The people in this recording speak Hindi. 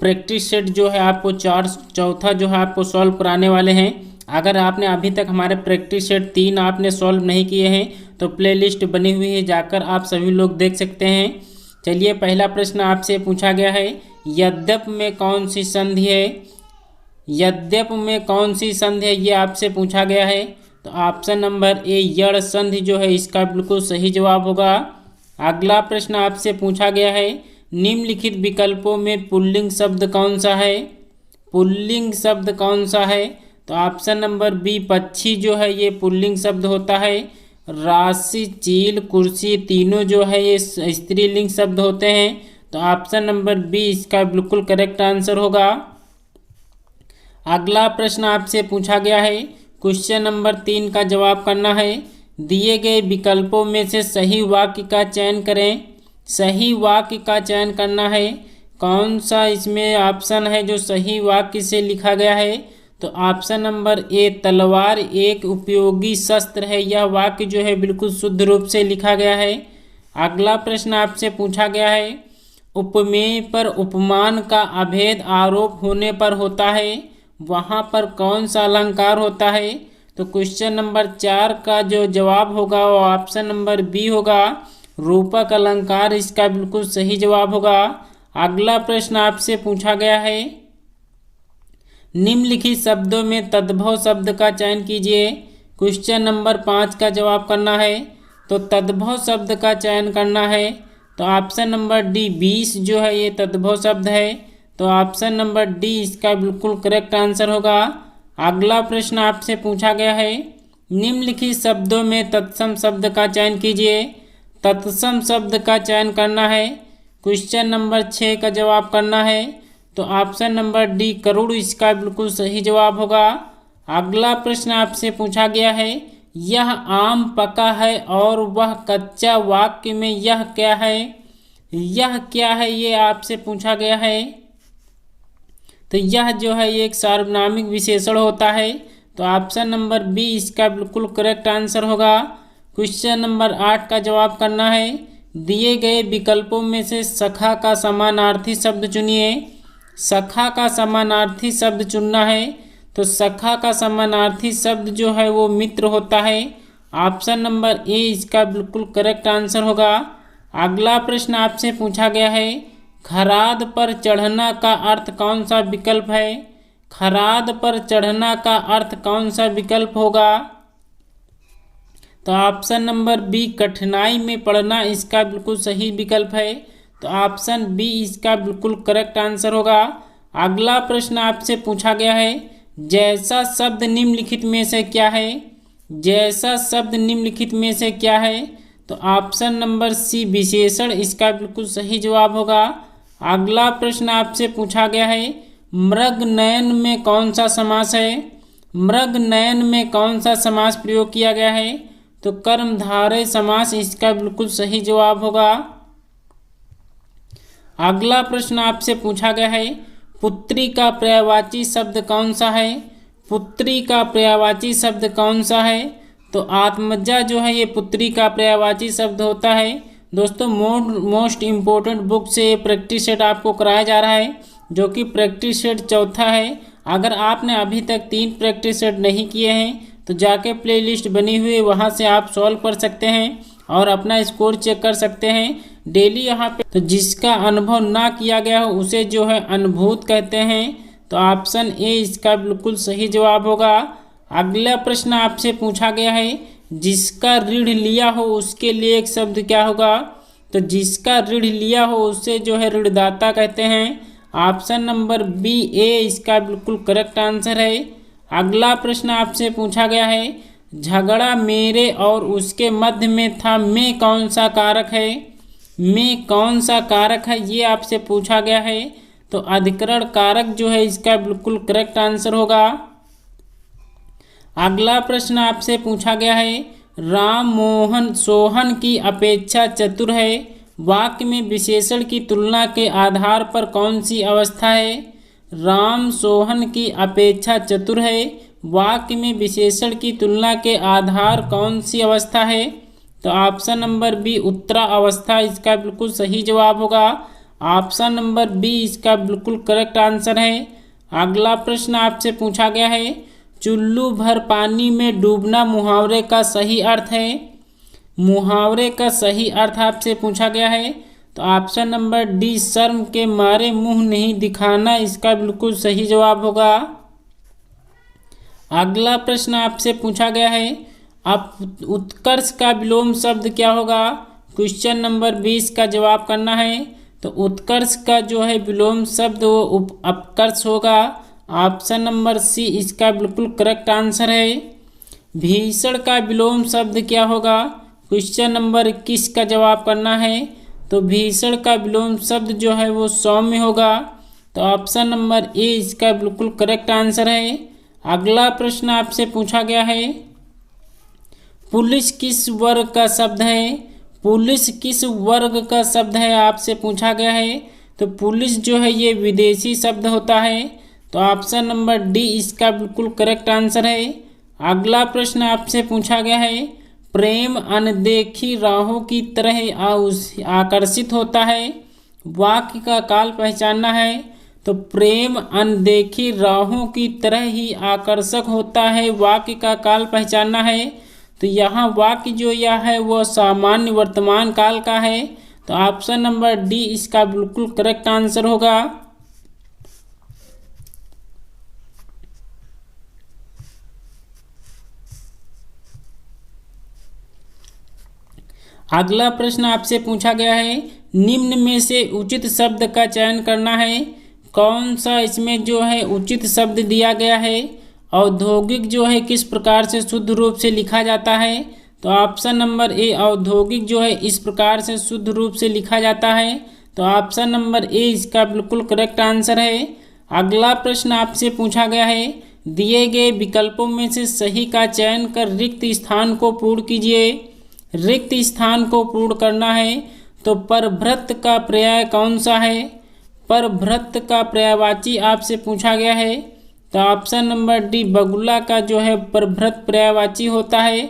प्रैक्टिस सेट जो है आपको चौथा जो है आपको सॉल्व कराने वाले हैं। अगर आपने अभी तक हमारे प्रैक्टिस सेट 3 आपने सॉल्व नहीं किए हैं तो प्लेलिस्ट बनी हुई है, जाकर आप सभी लोग देख सकते हैं। चलिए, पहला प्रश्न आपसे पूछा गया है, यद्यप में कौन सी संधि है? यद्यप में कौन सी संधि है, ये आपसे पूछा गया है। तो ऑप्शन नंबर ए यड़ संधि जो है इसका बिल्कुल सही जवाब होगा। अगला प्रश्न आपसे पूछा गया है, निम्नलिखित विकल्पों में पुल्लिंग शब्द कौन सा है? पुल्लिंग शब्द कौन सा है? तो ऑप्शन नंबर बी पक्षी जो है ये पुल्लिंग शब्द होता है। राशि, चील, कुर्सी तीनों जो है ये स्त्रीलिंग शब्द होते हैं। तो ऑप्शन नंबर बी इसका बिल्कुल करेक्ट आंसर होगा। अगला प्रश्न आपसे पूछा गया है, क्वेश्चन नंबर 3 का जवाब करना है। दिए गए विकल्पों में से सही वाक्य का चयन करें। सही वाक्य का चयन करना है। कौन सा इसमें ऑप्शन है जो सही वाक्य से लिखा गया है? तो ऑप्शन नंबर ए तलवार एक उपयोगी शस्त्र है, यह वाक्य जो है बिल्कुल शुद्ध रूप से लिखा गया है। अगला प्रश्न आपसे पूछा गया है, उपमेय पर उपमान का अभेद आरोप होने पर होता है, वहाँ पर कौन सा अलंकार होता है? तो क्वेश्चन नंबर 4 का जो जवाब होगा वो ऑप्शन नंबर बी होगा, रूपक अलंकार इसका बिल्कुल सही जवाब होगा। अगला प्रश्न आपसे पूछा गया है, निम्नलिखित शब्दों में तद्भव शब्द का चयन कीजिए। क्वेश्चन नंबर 5 का जवाब करना है। तो तद्भव शब्द का चयन करना है। तो ऑप्शन नंबर डी 20 जो है ये तद्भव शब्द है। तो ऑप्शन नंबर डी इसका बिल्कुल करेक्ट आंसर होगा। अगला प्रश्न आपसे पूछा गया है, निम्नलिखित शब्दों में तत्सम शब्द का चयन कीजिए। तत्सम शब्द का चयन करना है। क्वेश्चन नंबर 6 का जवाब करना है। तो ऑप्शन नंबर डी करुड़ इसका बिल्कुल सही जवाब होगा। अगला प्रश्न आपसे पूछा गया है, यह आम पका है और वह कच्चा, वाक्य में यह क्या है? यह क्या है ये आपसे पूछा गया है। तो यह जो है एक सार्वनामिक विशेषण होता है। तो ऑप्शन नंबर बी इसका बिल्कुल करेक्ट आंसर होगा। क्वेश्चन नंबर 8 का जवाब करना है। दिए गए विकल्पों में से सखा का समानार्थी शब्द चुनिए। सखा का समानार्थी शब्द चुनना है। तो सखा का समानार्थी शब्द जो है वो मित्र होता है। ऑप्शन नंबर ए इसका बिल्कुल करेक्ट आंसर होगा। अगला प्रश्न आपसे पूछा गया है, खराद पर चढ़ना का अर्थ कौन सा विकल्प है? खराद पर चढ़ना का अर्थ कौन सा विकल्प होगा? तो ऑप्शन नंबर बी कठिनाई में पड़ना इसका बिल्कुल सही विकल्प है। तो ऑप्शन बी इसका बिल्कुल करेक्ट आंसर होगा। अगला प्रश्न आपसे पूछा गया है, जैसा शब्द निम्नलिखित में से क्या है? जैसा शब्द निम्नलिखित में से क्या है? तो ऑप्शन नंबर सी विशेषण इसका बिल्कुल सही जवाब होगा। अगला प्रश्न आपसे पूछा गया है, मृग नयन में कौन सा समास है? मृग नयन में कौन सा समास प्रयोग किया गया है? तो कर्मधारय समास इसका बिल्कुल सही जवाब होगा। अगला प्रश्न आपसे पूछा गया है, पुत्री का पर्यायवाची शब्द कौन सा है? पुत्री का पर्यायवाची शब्द कौन सा है? तो आत्मजा जो है ये पुत्री का पर्यायवाची शब्द होता है। दोस्तों, मोस्ट इम्पोर्टेंट बुक से ये प्रैक्टिस सेट आपको कराया जा रहा है, जो कि प्रैक्टिस सेट चौथा है। अगर आपने अभी तक 3 प्रैक्टिस सेट नहीं किए हैं तो जाके प्लेलिस्ट बनी हुई है, वहाँ से आप सॉल्व कर सकते हैं और अपना स्कोर चेक कर सकते हैं डेली यहाँ पे। तो जिसका अनुभव ना किया गया हो उसे जो है अनुभूत कहते हैं। तो ऑप्शन ए इसका बिल्कुल सही जवाब होगा। अगला प्रश्न आपसे पूछा गया है, जिसका ऋण लिया हो उसके लिए एक शब्द क्या होगा? तो जिसका ऋण लिया हो उससे जो है ऋणदाता कहते हैं। ऑप्शन नंबर बी ए इसका बिल्कुल करेक्ट आंसर है। अगला प्रश्न आपसे पूछा गया है, झगड़ा मेरे और उसके मध्य में था, में कौन सा कारक है? में कौन सा कारक है ये आपसे पूछा गया है। तो अधिकरण कारक जो है इसका बिल्कुल करेक्ट आंसर होगा। अगला प्रश्न आपसे पूछा गया है, राम मोहन सोहन की अपेक्षा चतुर है, वाक्य में विशेषण की तुलना के आधार पर कौन सी अवस्था है? राम सोहन की अपेक्षा चतुर है, वाक्य में विशेषण की तुलना के आधार कौन सी अवस्था है? तो ऑप्शन नंबर बी उत्तरा अवस्था इसका बिल्कुल सही जवाब होगा। ऑप्शन नंबर बी इसका बिल्कुल करेक्ट आंसर है। अगला प्रश्न आपसे पूछा गया है, चुल्लू भर पानी में डूबना मुहावरे का सही अर्थ है। मुहावरे का सही अर्थ आपसे पूछा गया है, तो ऑप्शन नंबर डी शर्म के मारे मुंह नहीं दिखाना इसका बिल्कुल सही जवाब होगा। अगला प्रश्न आपसे पूछा गया है, अब उत्कर्ष का विलोम शब्द क्या होगा। क्वेश्चन नंबर 20 का जवाब करना है। तो उत्कर्ष का जो है विलोम शब्द वो अपकर्ष होगा। ऑप्शन नंबर सी इसका बिल्कुल करेक्ट आंसर है। भीषण का विलोम शब्द क्या होगा। क्वेश्चन नंबर 21 का जवाब करना है। तो भीषण का विलोम शब्द जो है वो सौम्य होगा। तो ऑप्शन नंबर ए इसका बिल्कुल करेक्ट आंसर है। अगला प्रश्न आपसे पूछा गया है, पुलिस किस वर्ग का शब्द है। पुलिस किस वर्ग का शब्द है आपसे पूछा गया है। तो पुलिस जो है ये विदेशी शब्द होता है। तो ऑप्शन नंबर डी इसका बिल्कुल करेक्ट आंसर है। अगला प्रश्न आपसे पूछा गया है, प्रेम अनदेखी राहों की तरह आकर्षित होता है। वाक्य का काल पहचानना है। तो प्रेम अनदेखी राहों की तरह ही आकर्षक होता है, वाक्य का काल पहचानना है। तो यहाँ वाक्य जो यह है वो सामान्य वर्तमान काल का है। तो ऑप्शन नंबर डी इसका बिल्कुल करेक्ट आंसर होगा। अगला प्रश्न आपसे पूछा गया है, निम्न में से उचित शब्द का चयन करना है। कौन सा इसमें जो है उचित शब्द दिया गया है। औद्योगिक जो है किस प्रकार से शुद्ध रूप से लिखा जाता है। तो ऑप्शन नंबर ए औद्योगिक जो है इस प्रकार से शुद्ध रूप से लिखा जाता है। तो ऑप्शन नंबर ए इसका बिल्कुल करेक्ट आंसर है। अगला प्रश्न आपसे पूछा गया है, दिए गए विकल्पों में से सही का चयन कर रिक्त स्थान को पूर्ण कीजिए। रिक्त स्थान को पूर्ण करना है। तो परभृत का पर्याय कौन सा है। परभृत का पर्यायवाची आपसे पूछा गया है। तो ऑप्शन नंबर डी बगुला का जो है परभृत पर्यायवाची होता है।